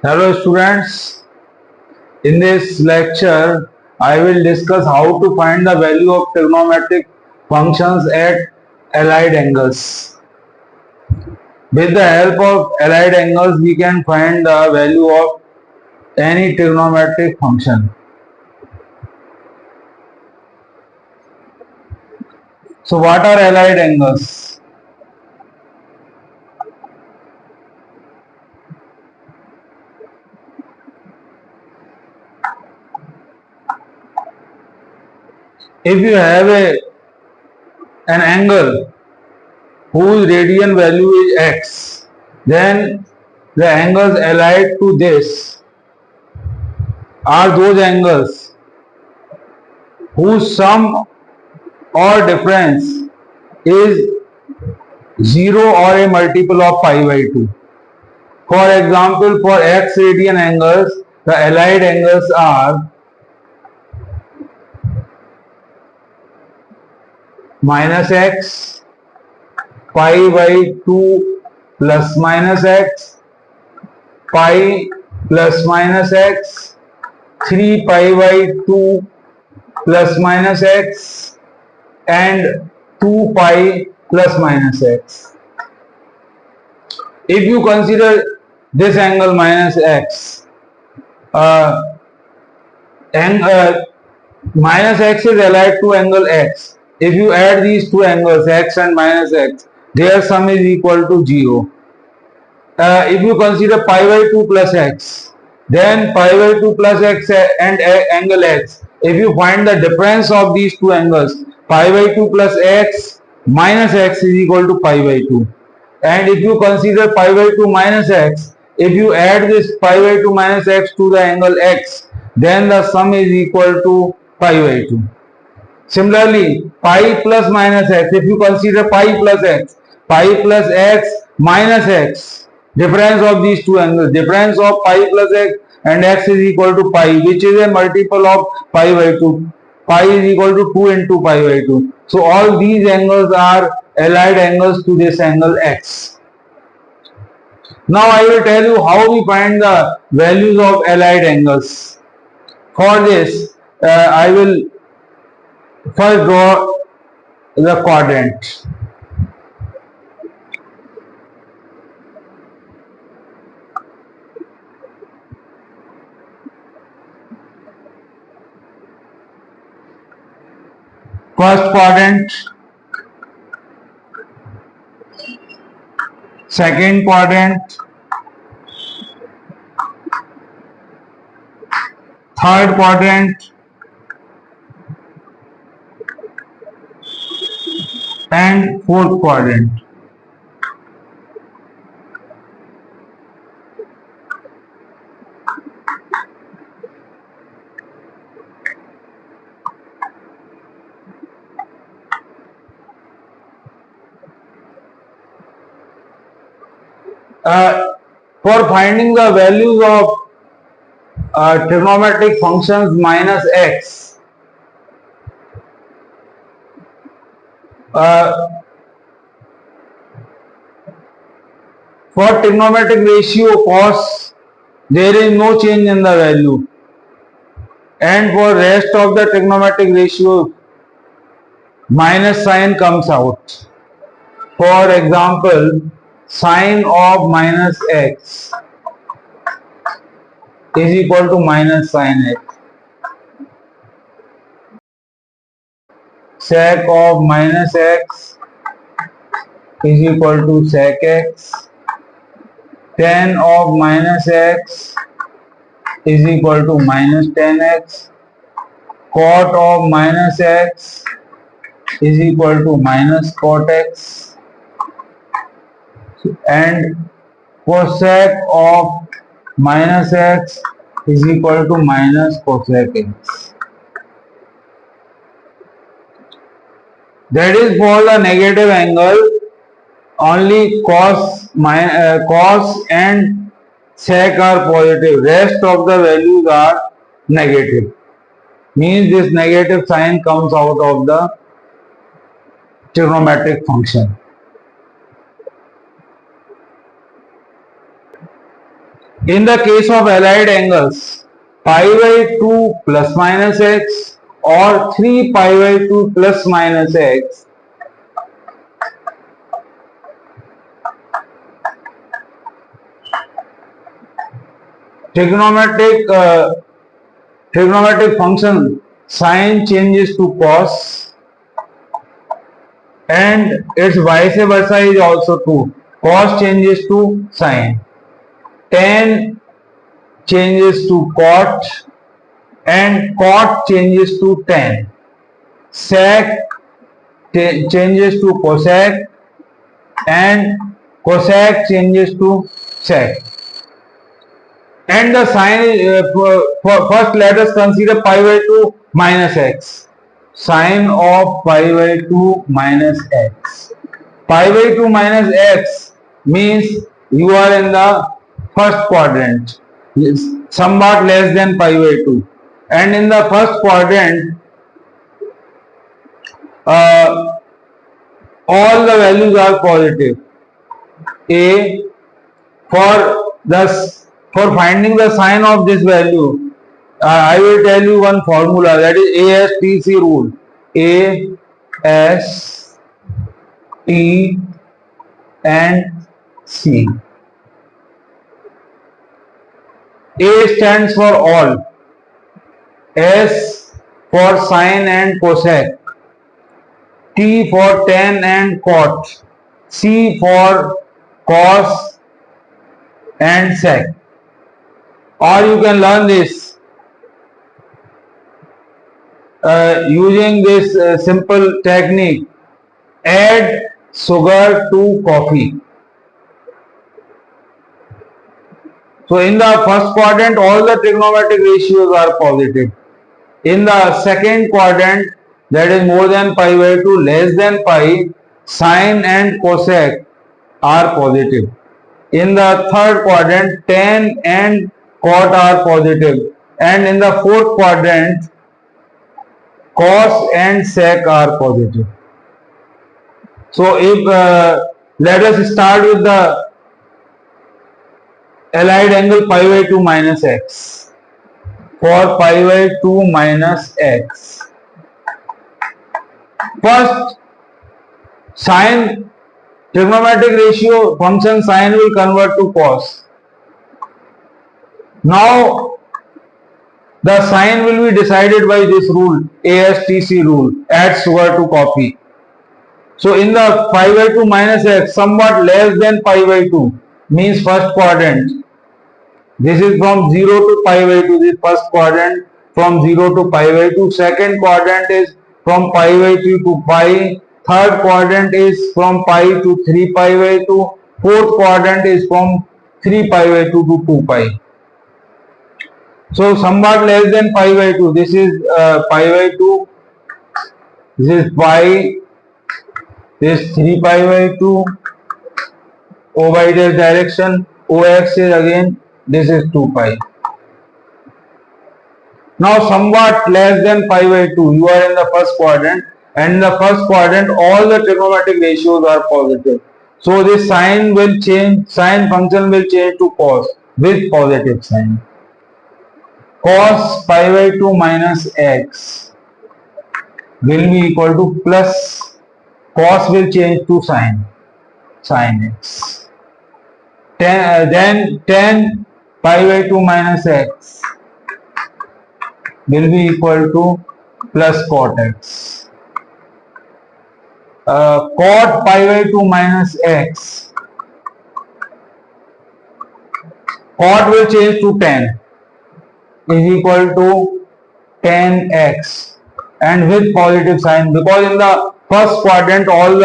Hello students, in this lecture I will discuss how to find the value of trigonometric functions at allied angles. With the help of allied angles we can find the value of any trigonometric function. So what are allied angles? If you have an angle whose radian value is x, then the angles allied to this are those angles whose sum or difference is 0 or a multiple of pi by 2. For example, for x radian angles, the allied angles are minus x, pi by 2 plus minus x, pi plus minus x, 3 pi by 2 plus minus x, and 2 pi plus minus x. If you consider this angle minus x, uh, and minus x is allied to angle x. If you add these two angles x and minus x, their sum is equal to 0. If you consider pi by 2 plus x, then pi by 2 plus x and angle x, if you find the difference of these two angles, pi by 2 plus x minus x is equal to pi by 2. And if you consider pi by 2 minus x, if you add this pi by 2 minus x to the angle x, then the sum is equal to pi by 2. Similarly, pi plus minus x, if you consider pi plus x minus x, difference of these two angles, difference of pi plus x and x is equal to pi, which is a multiple of pi by 2. Pi is equal to 2 into pi by 2. So all these angles are allied angles to this angle x. Now I will tell you how we find the values of allied angles. For this, I will first draw the quadrant. First quadrant, second quadrant, third quadrant, and fourth quadrant. For finding the values of trigonometric functions minus x, for trigonometric ratio cos, there is no change in the value, and for rest of the trigonometric ratio, minus sign comes out. For example, sine of minus x is equal to minus sine x. Sec of minus x is equal to sec x. Tan of minus x is equal to minus tan x. Cot of minus x is equal to minus cot x. And cosec of minus x is equal to minus cosec x. That is for the negative angle, only cos and sec are positive. Rest of the values are negative. Means this negative sign comes out of the trigonometric function. In the case of allied angles, pi by 2 plus minus x or 3 pi by 2 plus minus x, trigonometric function sine changes to cos, and its vice versa is also true. Cos changes to sine, tan changes to cot, and cot changes to tan. Sec changes to cosec, and cosec changes to sec. And the sine, first let us consider pi by 2 minus x. Sine of pi by 2 minus x. Pi by 2 minus x means you are in the first quadrant, somewhat less than pi by 2. And in the first quadrant, uh, all the values are positive. A, for thus for finding the sine of this value, I will tell you one formula, that is ASTC rule. A, S, T and C. A stands for all, S for sine and cosec, T for tan and cot, C for cos and sec. Or you can learn this using this simple technique: add sugar to coffee. So in the first quadrant, all the trigonometric ratios are positive. In the second quadrant, that is more than pi by 2, less than pi, sine and cosec are positive. In the third quadrant, tan and cot are positive. And in the fourth quadrant, cos and sec are positive. So if let us start with the allied angle pi by 2 minus x. For pi by 2 minus x, first sine, trigonometric ratio function sine will convert to cos. Now the sine will be decided by this rule, ASTC rule, add sugar to coffee. So in the pi by 2 minus x, somewhat less than pi by 2 means first quadrant. This is from 0 to pi by 2, this first quadrant from 0 to pi by 2. Second quadrant is from pi by 2 to pi. Third quadrant is from pi to 3 pi by 2. Fourth quadrant is from 3 pi by 2 to 2 pi. So somewhat less than pi by 2. This is pi by 2. This is pi. This is 3 pi by 2. O by this direction. OX is again, this is 2 pi. Now somewhat less than pi by 2, you are in the first quadrant, and in the first quadrant all the trigonometric ratios are positive. So this sign will change, sine function will change to cos with positive sign. Cos pi by 2 minus x will be equal to plus, cos will change to sine, sine x. Then tan pi by 2 minus x will be equal to plus cot x. Cot pi by 2 minus x, cot will change to tan, is equal to tan x, and with positive sign, because in the first quadrant all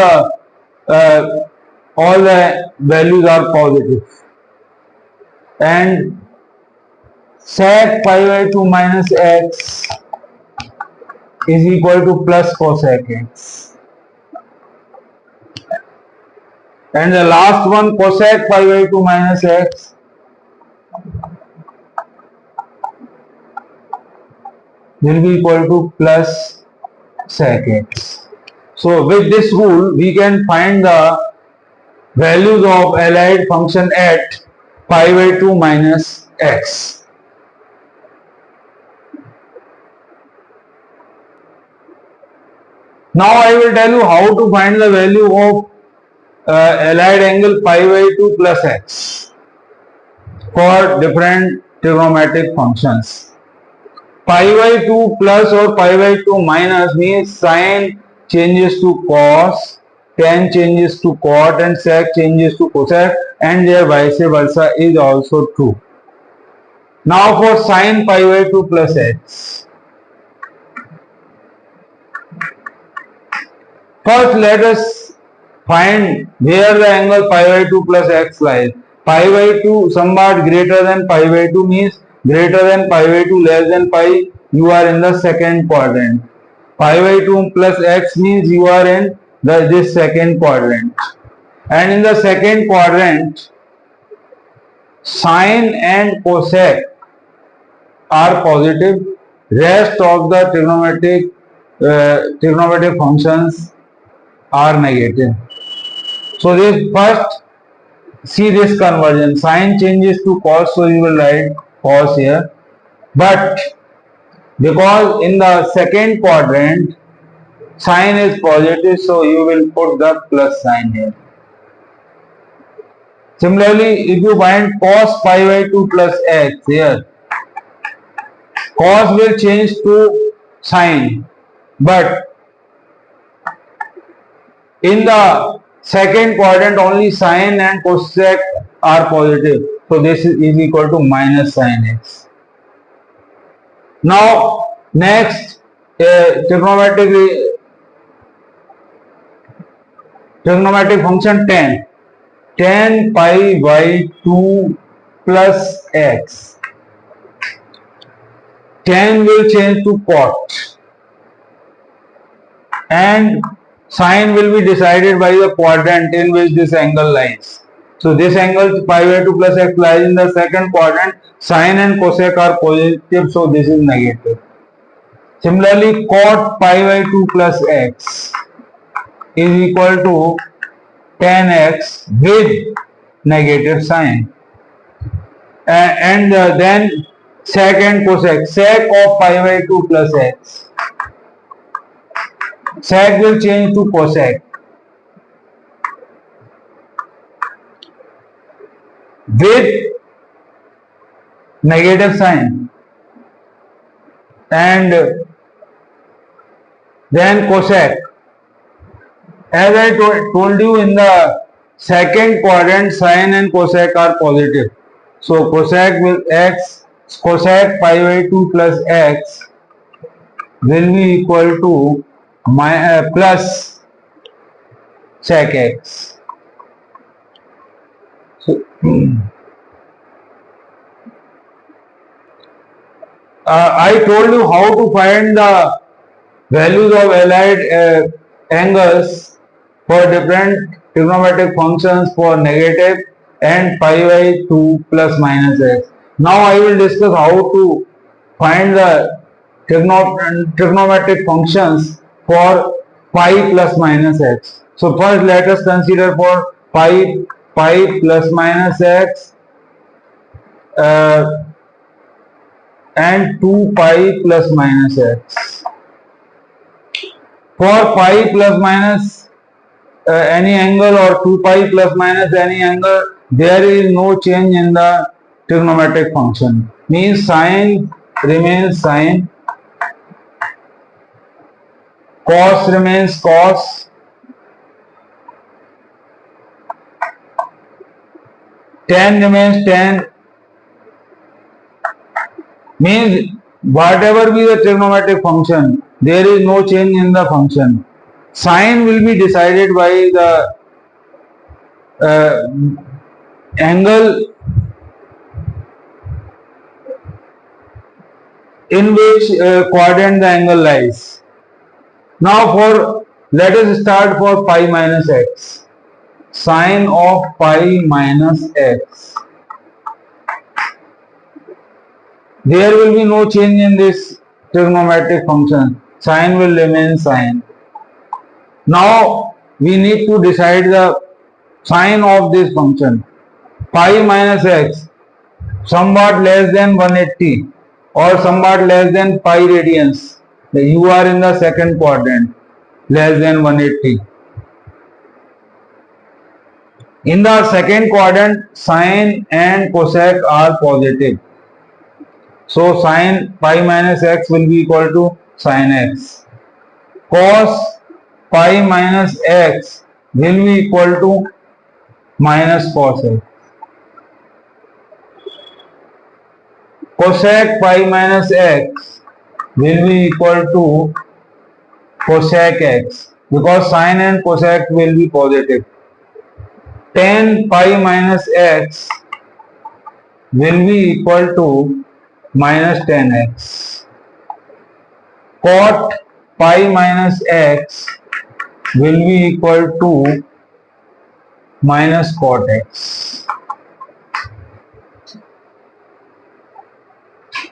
the values are positive. And sec pi by 2 minus x is equal to plus cosec x. And the last one, cosec pi by 2 minus x will be equal to plus sec x. So with this rule we can find the values of allied function at pi by 2 minus x. Now I will tell you how to find the value of allied angle pi by 2 plus x for different trigonometric functions. Pi by 2 plus or pi by 2 minus means sine changes to cos, tan changes to cot, and sec changes to cosec, and their vice versa is also true. Now for sine pi by 2 plus x. First let us find where the angle pi by 2 plus x lies. Pi by 2 somewhat greater than pi by 2 means greater than pi by 2 less than pi, you are in the second quadrant. Pi by 2 plus x means you are in this second quadrant. And in the second quadrant, sine and cosec are positive. Rest of the trigonometric functions are negative. So this first see this conversion. Sine changes to cos, so you will write cos here. But because in the second quadrant sine is positive, so you will put the plus sign here. Similarly, if you find cos pi by 2 plus x here, cos will change to sine, but in the second quadrant only sine and cosec are positive, so this is equal to minus sine x. Now next trigonometric function tan pi by 2 plus x. Tan will change to cot and sine will be decided by the quadrant in which this angle lies. So this angle pi by 2 plus x lies in the second quadrant. Sine and cosec are positive, so this is negative. Similarly, cot pi by 2 plus x is equal to tan x with negative sign. And then sec and cosec. Sec of pi by 2 plus x. Sec will change to cosec with negative sign, and then cosec. As I told you, in the second quadrant sine and cosec are positive, so cosec pi by 2 plus x will be equal to plus sec x. So, I told you how to find the values of allied angles for different trigonometric functions for negative and pi by 2 plus minus x. Now I will discuss how to find the trigonometric functions for pi plus minus x. So first let us consider for pi plus minus x and 2 pi plus minus x. For pi plus minus any angle or 2 pi plus minus any angle, there is no change in the trigonometric function. Means sine remains sine, cos remains cos, tan remains tan. Means whatever be the trigonometric function, there is no change in the function. Sine will be decided by the angle in which quadrant the angle lies. Now let us start for pi minus x. Sine of pi minus x. There will be no change in this trigonometric function. Sine will remain sine. Now we need to decide the sign of this function. pi minus x somewhat less than 180 or somewhat less than pi radians. You are in the second quadrant, less than 180. In the second quadrant, sine and cosec are positive. So sine pi minus x will be equal to sine x. Cos pi minus x will be equal to minus cos x. Cosec pi minus x will be equal to cosec x because sine and cosec will be positive. Tan pi minus x will be equal to minus tan x. Cot pi minus x will be equal to minus cot x.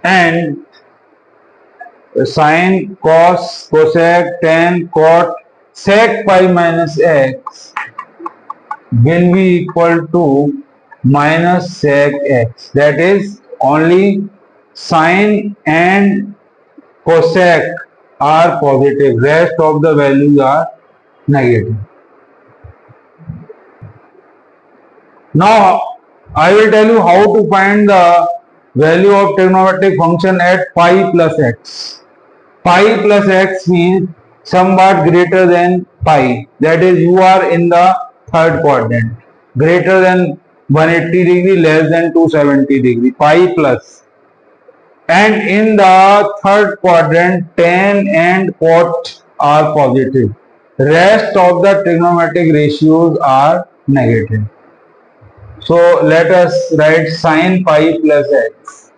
And sine, cos, cosec, tan, cot, sec pi minus x will be equal to minus sec x. That is, only sine and cosec are positive, rest of the values are negative. Now I will tell you how to find the value of trigonometric function at pi plus x. Pi plus x means somewhat greater than pi, that is you are in the third quadrant, greater than 180 degree, less than 270 degree, pi plus. And in the third quadrant, tan and cot are positive, rest of the trigonometric ratios are negative. So let us write sine pi plus x.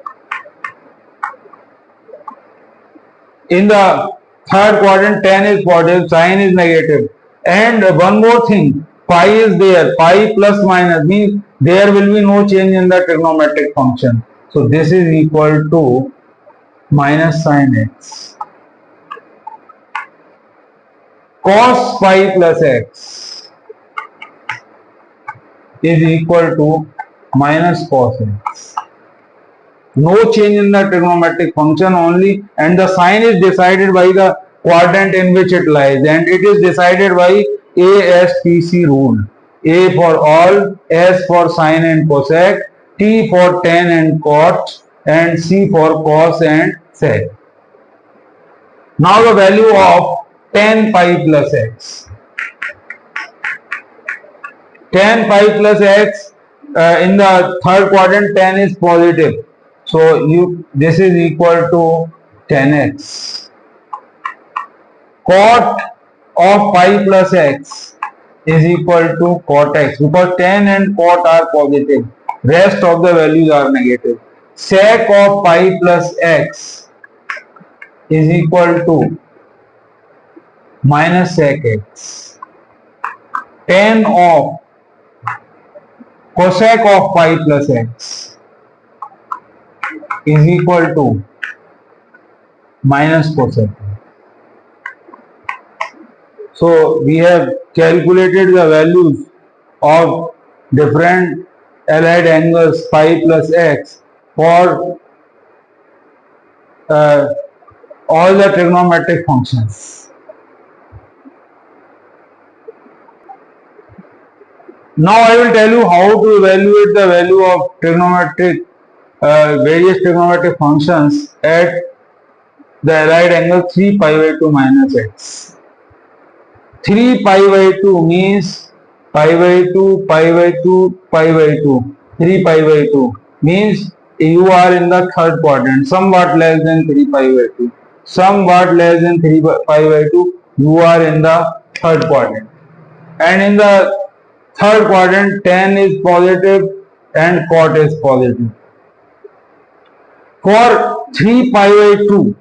In the third quadrant, tan is positive, sine is negative. And one more thing, pi is there, pi plus minus means there will be no change in the trigonometric function. So this is equal to minus sine x. Cos pi plus x is equal to minus cos x. No change in the trigonometric function only, and the sign is decided by the quadrant in which it lies, and it is decided by ASTC rule. A for all, S for sine and cosec, T for tan and cot, and C for cos and sec. Now the value of tan pi plus x. Tan pi plus x in the third quadrant, tan is positive. So this is equal to tan x. Cot of pi plus x is equal to cot x because tan and cot are positive. Rest of the values are negative. Sec of pi plus x is equal to minus sec x. Tan of cosec of pi plus x is equal to minus cosec. So we have calculated the values of different allied angles pi plus x for all the trigonometric functions. Now I will tell you how to evaluate the value of trigonometric various trigonometric functions at the allied angle 3 pi by 2 minus x. 3 pi by 2 means pi by 2, pi by 2, pi by 2. 3 pi by 2 means you are in the third quadrant, somewhat less than 3 pi by 2. Somewhat less than 3 pi by 2, you are in the third quadrant. And in the third quadrant, tan is positive and cot is positive. For 3 pi by 2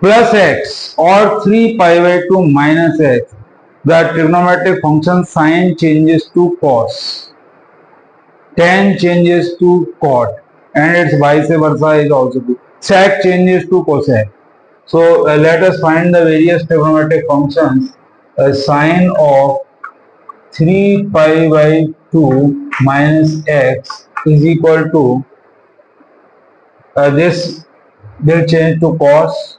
plus x or 3 pi by 2 minus x, the trigonometric function sine changes to cos, tan changes to cot, and its vice versa is also true. Sec changes to cosec. So let us find the various trigonometric functions. Sine of 3 pi by 2 minus x is equal to, this will change to cos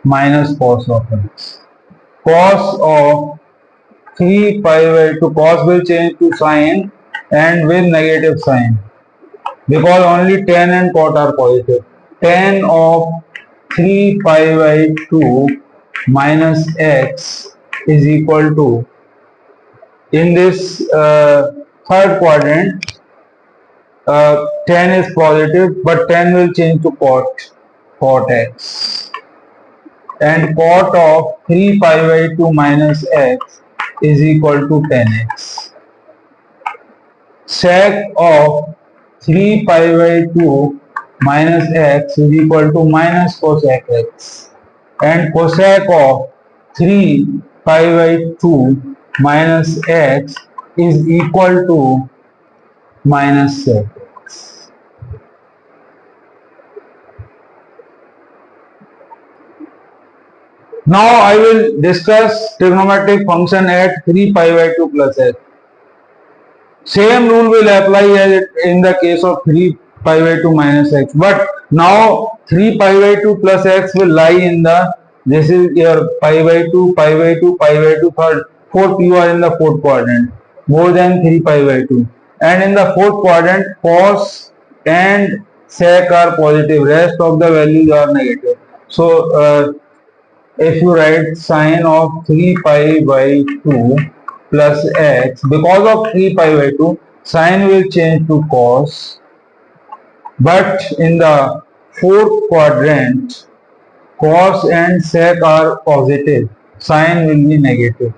minus cos of x. Cos of 3 pi by 2, cos will change to sine and with negative sign, because only tan and cot are positive. Tan of 3 pi by 2 minus x is equal to, in this third quadrant, tan is positive, but tan will change to cot x, and cot of 3 pi by 2 minus x is equal to tan x. Sec of 3 pi by 2 minus x is equal to minus cosec x, and cosec of 3 pi by 2 minus x is equal to minus sec x. Now I will discuss trigonometric function at 3 pi by 2 plus x. Same rule will apply as in the case of 3 pi by 2 minus x, but now 3 pi by 2 plus x will lie in the, this is your pi by 2, pi by 2, pi by 2, third, fourth, you are in the fourth quadrant, more than 3 pi by 2, and in the fourth quadrant cos and sec are positive, rest of the values are negative. So if you write sine of 3 pi by 2 plus x, because of 3 pi by 2, sine will change to cos, but in the fourth quadrant, cos and sec are positive, sine will be negative.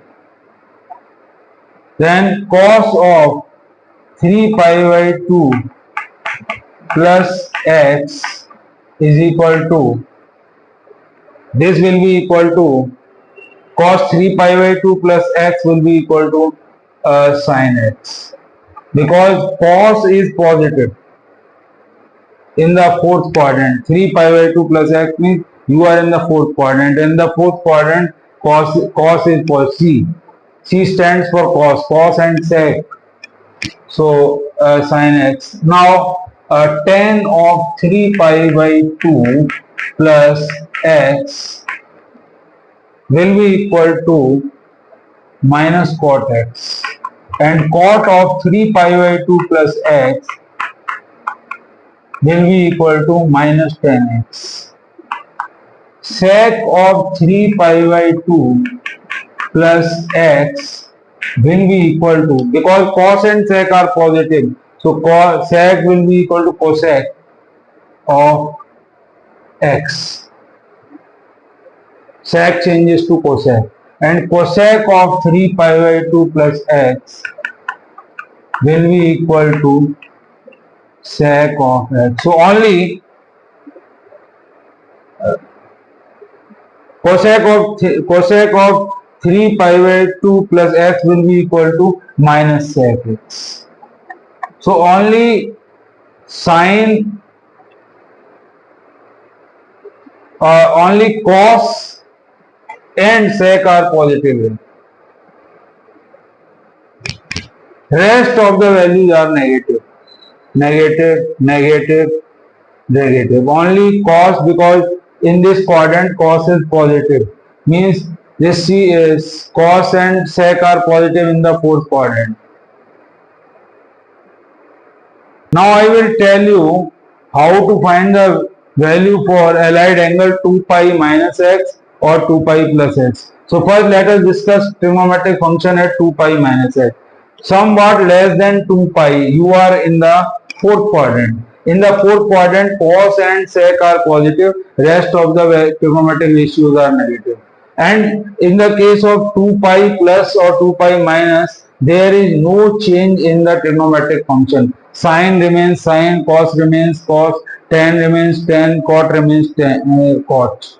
Then cos of 3 pi by 2 plus x is equal to, this will be equal to, cos 3 pi by 2 plus x will be equal to sin x, because cos is positive in the fourth quadrant. 3 pi by 2 plus x means you are in the fourth quadrant. In the fourth quadrant, cos is positive. C stands for cos and sec. So sin x. Now tan of 3 pi by 2 plus x will be equal to minus cot x, and cot of 3 pi by 2 plus x will be equal to minus tan x. Sec of 3 pi by 2 plus x will be equal to, because cos and sec are positive, so sec will be equal to cosec of x. Sec changes to cosec, and cosec of 3 pi by 2 plus x will be equal to sec of x. So only cosec of 3 pi by 2 plus x will be equal to minus sec x. So only sine, only cos and sec are positive. Rest of the values are negative. Negative, negative, negative. Only cos, because in this quadrant cos is positive, means this C is cos and sec are positive in the fourth quadrant. Now I will tell you how to find the value for allied angle 2 pi minus x or 2 pi plus x. So first let us discuss trigonometric function at 2 pi minus x. Somewhat less than 2 pi, you are in the fourth quadrant. In the fourth quadrant, cos and sec are positive, rest of the trigonometric ratios are negative. And in the case of 2 pi plus or 2 pi minus, there is no change in the trigonometric function. Sine remains sine, cos remains cos, tan remains tan, cot remains tan, cot.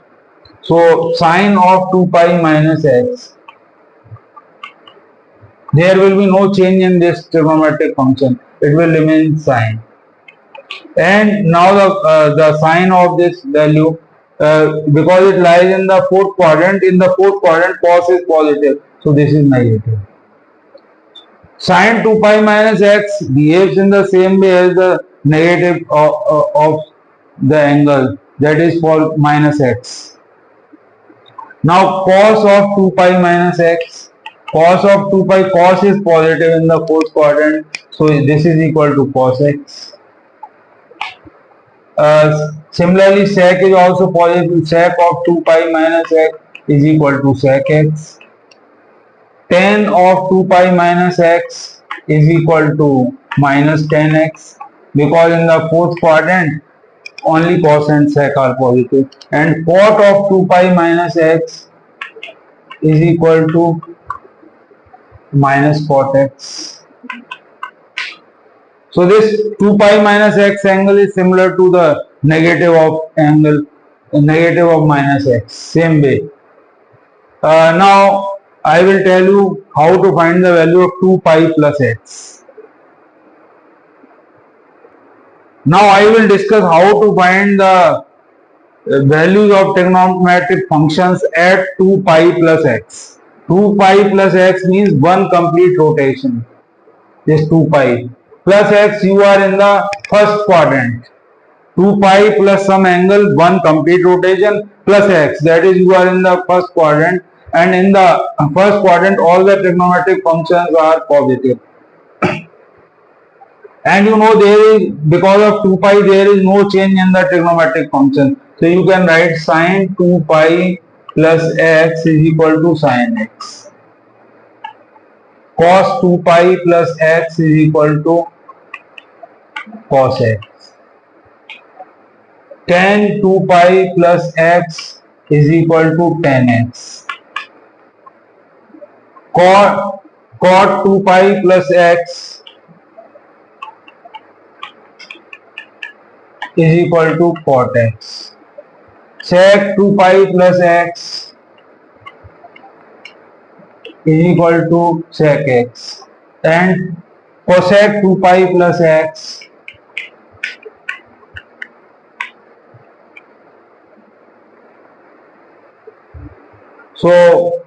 So sine of 2 pi minus x, there will be no change in this trigonometric function. It will remain sine. And now the sign of this value, because it lies in the fourth quadrant, in the fourth quadrant cos is positive, so this is negative. Sine 2 pi minus x behaves in the same way as the negative of the angle, that is for minus x. Now cos of 2 pi minus x, cos of 2 pi, cos is positive in the fourth quadrant, so this is equal to cos x. Similarly, sec is also positive, sec of 2 pi minus x is equal to sec x. Tan of 2 pi minus x is equal to minus tan x, because in the fourth quadrant only cos and sec are positive, and cot of 2 pi minus x is equal to minus cot x. So this 2 pi minus x angle is similar to the negative of angle, negative of minus x, same way. Now I will tell you how to find the value of 2 pi plus x. Now I will discuss how to find the values of trigonometric functions at 2 pi plus x. 2 pi plus x means one complete rotation. This 2 pi plus x, you are in the first quadrant. 2 pi plus some angle, one complete rotation, plus x, that is you are in the first quadrant, and in the first quadrant all the trigonometric functions are positive. And you know, there is, because of 2 pi there is no change in the trigonometric function, so you can write sine 2 pi plus x is equal to sine x. Cos 2 pi plus x is equal to cos x. Tan 2 pi plus x is equal to tan x. Cot 2 pi plus x is equal to cot x. Sec 2 pi plus x is equal to sec x, and cosec 2 pi plus x so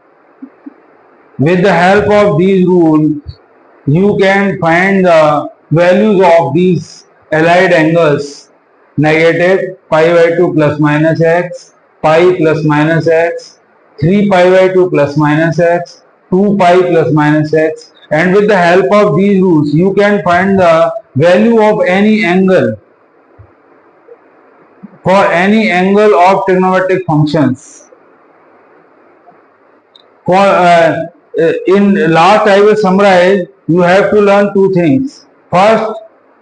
with the help of these rules you can find the values of these allied angles: negative pi by 2 plus minus x, pi plus minus x, 3 pi by 2 plus minus x, 2 pi plus minus x, and with the help of these rules you can find the value of any angle for any angle of trigonometric functions. For in last I will summarize, you have to learn two things. First,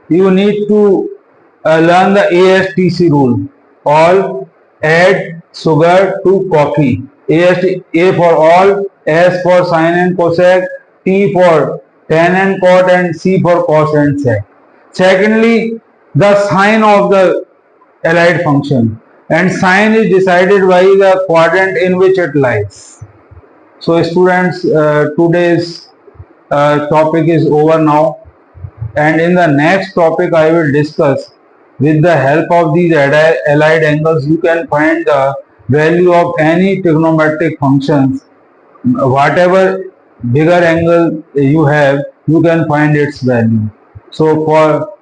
you need to learn the ASTC rule. All add sugar to coffee. A for all, S for sin and cosec, T for tan and cot, and C for cos and sec. Secondly, the sign of the allied function, and sign is decided by the quadrant in which it lies. So students, today's topic is over now, and in the next topic I will discuss, with the help of these allied angles you can find the value of any trigonometric functions. Whatever bigger angle you have, you can find its value. So for